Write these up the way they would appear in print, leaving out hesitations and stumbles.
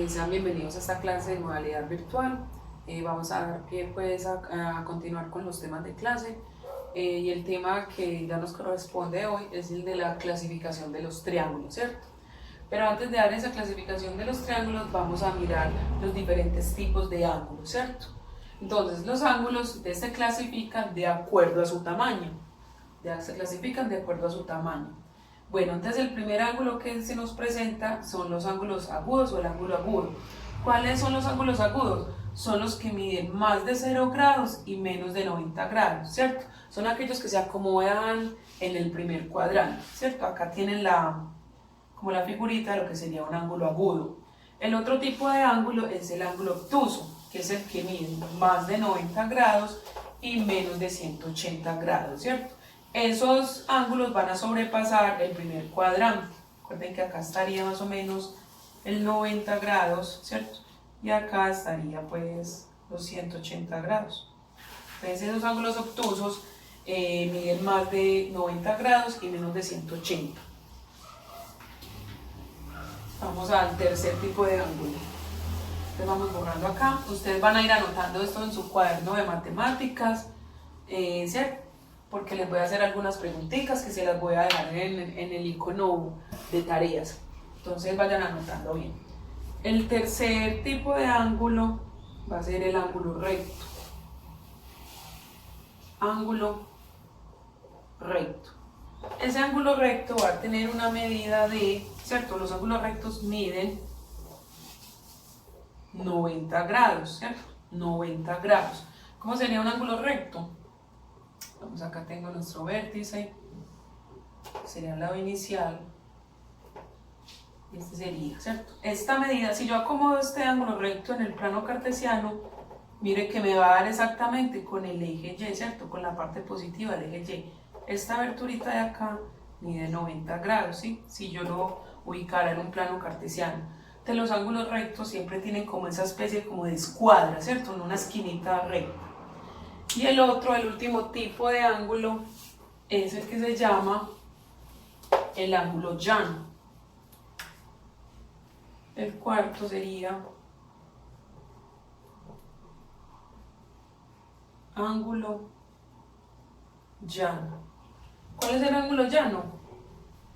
Sean bienvenidos a esta clase de modalidad virtual. Vamos a dar pie pues a continuar con los temas de clase y el tema que ya nos corresponde hoy es el de la clasificación de los triángulos, ¿cierto? Pero antes de dar esa clasificación de los triángulos vamos a mirar los diferentes tipos de ángulos, ¿cierto? Entonces los ángulos se clasifican de acuerdo a su tamaño, se clasifican de acuerdo a su tamaño. Bueno, entonces el primer ángulo que se nos presenta son los ángulos agudos o el ángulo agudo. ¿Cuáles son los ángulos agudos? Son los que miden más de 0 grados y menos de 90 grados, ¿cierto? Son aquellos que se acomodan en el primer cuadrante, ¿cierto? Acá tienen como la figurita de lo que sería un ángulo agudo. El otro tipo de ángulo es el ángulo obtuso, que es el que mide más de 90 grados y menos de 180 grados, ¿cierto? Esos ángulos van a sobrepasar el primer cuadrante. Recuerden que acá estaría más o menos el 90 grados, ¿cierto? Y acá estaría pues los 180 grados. Entonces esos ángulos obtusos miden más de 90 grados y menos de 180. Vamos al tercer tipo de ángulo. Entonces vamos borrando acá. Ustedes van a ir anotando esto en su cuaderno de matemáticas, ¿cierto? Porque les voy a hacer algunas preguntitas que se las voy a dejar en el icono de tareas. Entonces vayan anotando bien. El tercer tipo de ángulo va a ser el ángulo recto. Ángulo recto. Ese ángulo recto va a tener una medida de, ¿cierto? Los ángulos rectos miden 90 grados, ¿cierto? 90 grados. ¿Cómo sería un ángulo recto? Vamos, acá tengo nuestro vértice, sería el lado inicial, y este sería, ¿cierto? Esta medida, si yo acomodo este ángulo recto en el plano cartesiano, mire que me va a dar exactamente con el eje Y, ¿cierto? Con la parte positiva del eje Y. Esta aberturita de acá mide 90 grados, ¿sí? Si yo lo ubicara en un plano cartesiano. Entonces los ángulos rectos siempre tienen como esa especie como de escuadra, ¿cierto? En una esquinita recta. Y el último tipo de ángulo es el que se llama el ángulo llano. El cuarto sería ángulo llano. ¿Cuál es el ángulo llano?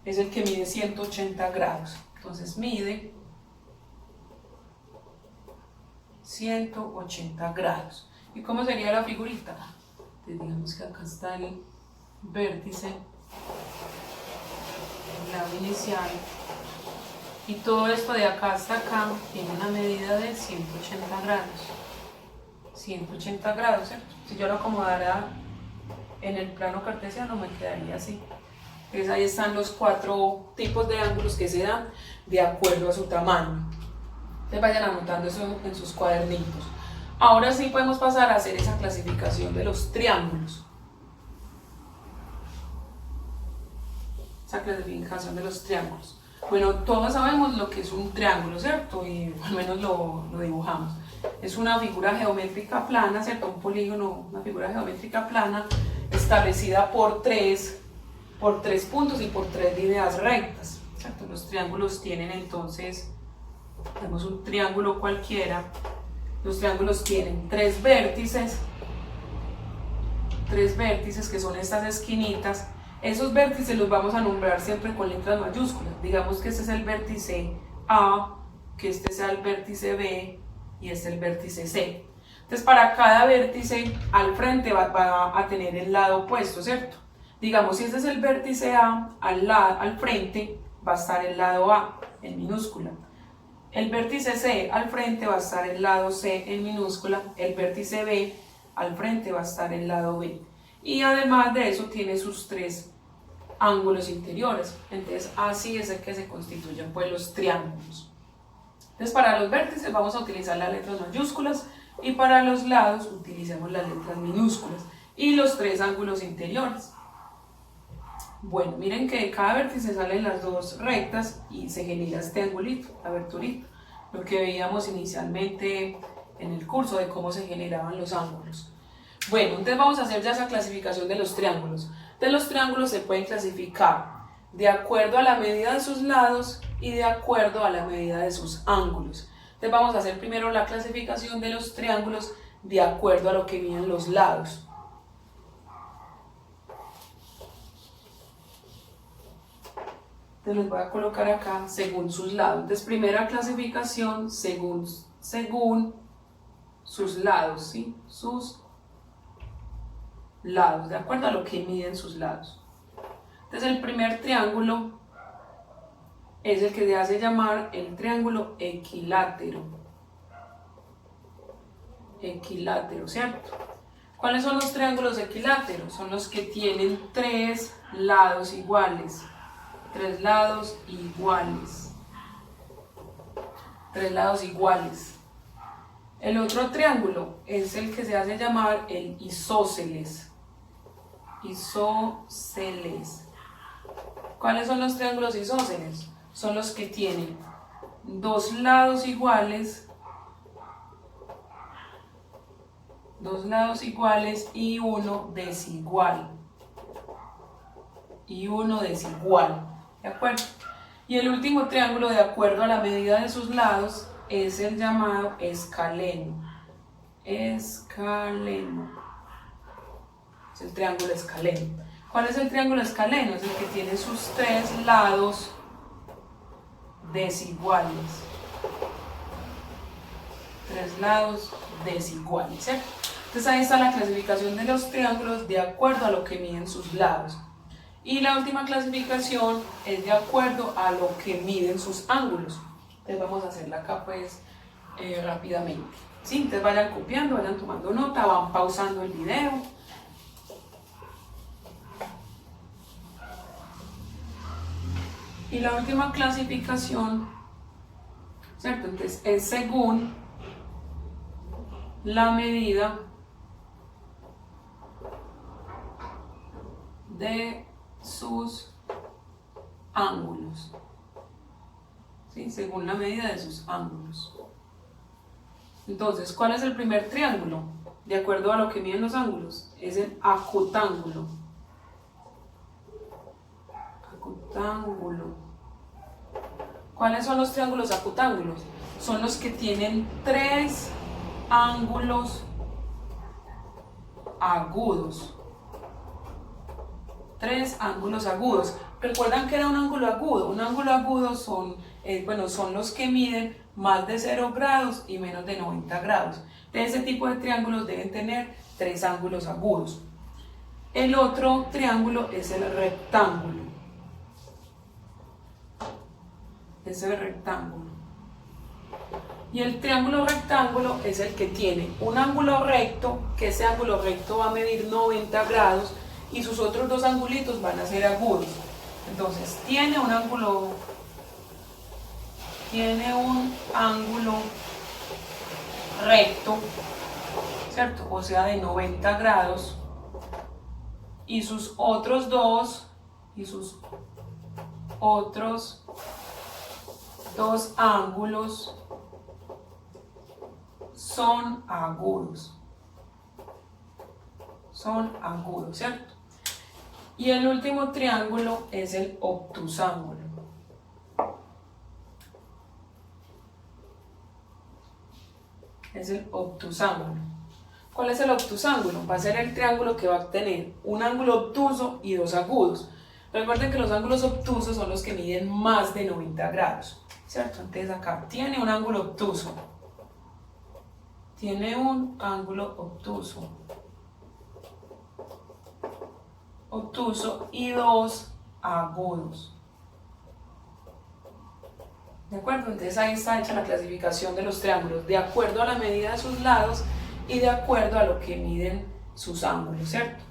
Es el que mide 180 grados. Entonces mide 180 grados. ¿Y cómo sería la figurita? Entonces digamos que acá está el vértice, el lado inicial, y todo esto de acá hasta acá tiene una medida de 180 grados. 180 grados, ¿cierto? Si yo lo acomodara en el plano cartesiano me quedaría así. Entonces ahí están los 4 tipos de ángulos que se dan de acuerdo a su tamaño. Entonces vayan anotando eso en sus cuadernitos. Ahora sí podemos pasar a hacer esa clasificación de los triángulos. Esa clasificación de los triángulos. Bueno, todos sabemos lo que es un triángulo, ¿cierto? Y al menos lo dibujamos. Es una figura geométrica plana, ¿cierto? Un polígono, una figura geométrica plana establecida por tres puntos y por 3 líneas rectas, ¿cierto? Los triángulos tienen entonces, tenemos un triángulo cualquiera. Los triángulos tienen 3 vértices que son estas esquinitas. Esos vértices los vamos a nombrar siempre con letras mayúsculas. Digamos que este es el vértice A, que este sea el vértice B y este es el vértice C. Entonces para cada vértice al frente va a tener el lado opuesto, ¿cierto? Digamos, si este es el vértice A, al frente va a estar el lado A en minúscula. El vértice C al frente va a estar el lado C en minúscula, el vértice B al frente va a estar el lado B. Y además de eso tiene sus 3 ángulos interiores. Entonces así es el que se constituyen pues los triángulos. Entonces para los vértices vamos a utilizar las letras mayúsculas y para los lados utilicemos las letras minúsculas y los 3 ángulos interiores. Bueno, miren que de cada vértice salen las 2 rectas y se genera este angulito, la aberturita, lo que veíamos inicialmente en el curso de cómo se generaban los ángulos. Bueno, entonces vamos a hacer ya esa clasificación de los triángulos. De los triángulos se pueden clasificar de acuerdo a la medida de sus lados y de acuerdo a la medida de sus ángulos. Entonces vamos a hacer primero la clasificación de los triángulos de acuerdo a lo que miden los lados. Entonces los voy a colocar acá según sus lados. Entonces primera clasificación según sus lados, ¿sí? Sus lados, de acuerdo a lo que miden sus lados. Entonces el primer triángulo es el que se hace llamar el triángulo equilátero. Equilátero, ¿cierto? ¿Cuáles son los triángulos equiláteros? Son los que tienen tres lados iguales. Tres lados iguales. Tres lados iguales. El otro triángulo es el que se hace llamar el isósceles. Isósceles. ¿Cuáles son los triángulos isósceles? Son los que tienen dos lados iguales y uno desigual. ¿De acuerdo? Y el último triángulo, de acuerdo a la medida de sus lados, es el llamado escaleno. Escaleno. Es el triángulo escaleno. ¿Cuál es el triángulo escaleno? Es el que tiene sus tres lados desiguales. Tres lados desiguales, ¿cierto? Entonces ahí está la clasificación de los triángulos de acuerdo a lo que miden sus lados. Y la última clasificación es de acuerdo a lo que miden sus ángulos. Entonces vamos a hacerla acá pues rápidamente. ¿Sí? Entonces vayan copiando, vayan tomando nota, van pausando el video. Y la última clasificación, ¿cierto? Entonces es según la medida de sus ángulos. ¿Sí? Según la medida de sus ángulos. Entonces, ¿cuál es el primer triángulo? De acuerdo a lo que miden los ángulos, es el acutángulo. Acutángulo. ¿Cuáles son los triángulos acutángulos? Son los que tienen tres ángulos agudos. Tres ángulos agudos. ¿Recuerdan que era un ángulo agudo? Un ángulo agudo son los que miden más de 0 grados y menos de 90 grados. De ese tipo de triángulos deben tener tres ángulos agudos. El otro triángulo es el rectángulo. Es el rectángulo. Y el triángulo rectángulo es el que tiene un ángulo recto, que ese ángulo recto va a medir 90 grados y sus otros dos angulitos van a ser agudos. Entonces tiene un ángulo recto, ¿cierto? O sea, de 90 grados y sus otros dos ángulos son agudos. Son agudos, ¿cierto? Y el último triángulo es el obtusángulo. Es el obtusángulo. ¿Cuál es el obtusángulo? Va a ser el triángulo que va a tener un ángulo obtuso y dos agudos. Recuerden que los ángulos obtusos son los que miden más de 90 grados, ¿cierto? Entonces acá tiene un ángulo obtuso. Tiene un ángulo obtuso. Obtuso y dos agudos. ¿De acuerdo? Entonces ahí está hecha la clasificación de los triángulos de acuerdo a la medida de sus lados y de acuerdo a lo que miden sus ángulos, ¿cierto?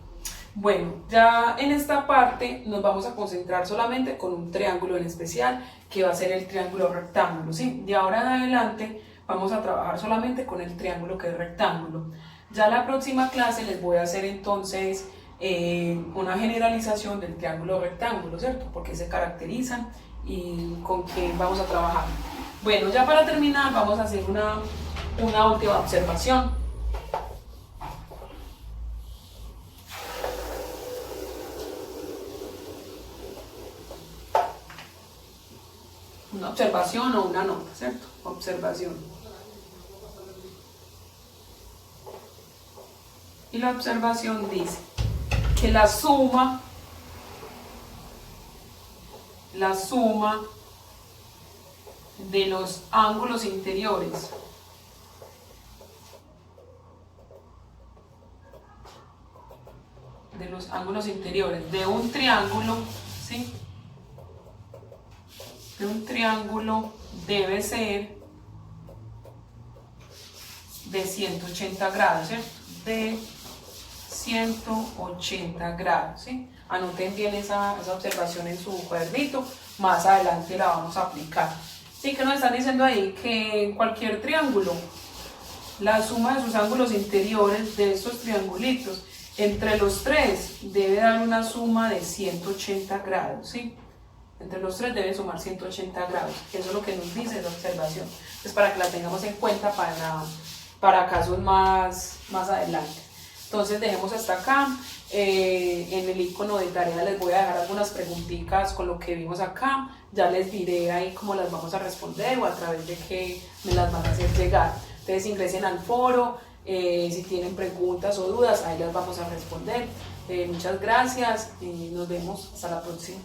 Bueno, ya en esta parte nos vamos a concentrar solamente con un triángulo en especial, que va a ser el triángulo rectángulo, ¿sí? De ahora en adelante vamos a trabajar solamente con el triángulo que es rectángulo. Ya la próxima clase les voy a hacer entonces una generalización del triángulo rectángulo, ¿cierto? Porque se caracterizan y con qué vamos a trabajar. Bueno, ya para terminar vamos a hacer una última observación. Una observación o una nota, ¿cierto? Observación. Y la observación dice que la suma de los ángulos interiores de un triángulo, ¿sí? De un triángulo debe ser de 180 grados, ¿cierto? De 180 grados, ¿sí? Anoten bien esa observación en su cuadernito, más adelante la vamos a aplicar. Sí, que nos están diciendo ahí que en cualquier triángulo, la suma de sus ángulos interiores de estos triangulitos, entre los tres debe dar una suma de 180 grados, ¿sí? Entre los tres debe sumar 180 grados, eso es lo que nos dice la observación. Entonces, para que la tengamos en cuenta para casos más adelante. Entonces dejemos hasta acá. En el icono de tarea les voy a dejar algunas preguntitas con lo que vimos acá. Ya les diré ahí cómo las vamos a responder o a través de qué me las van a hacer llegar. Entonces ingresen al foro, si tienen preguntas o dudas, ahí las vamos a responder. Muchas gracias y nos vemos hasta la próxima.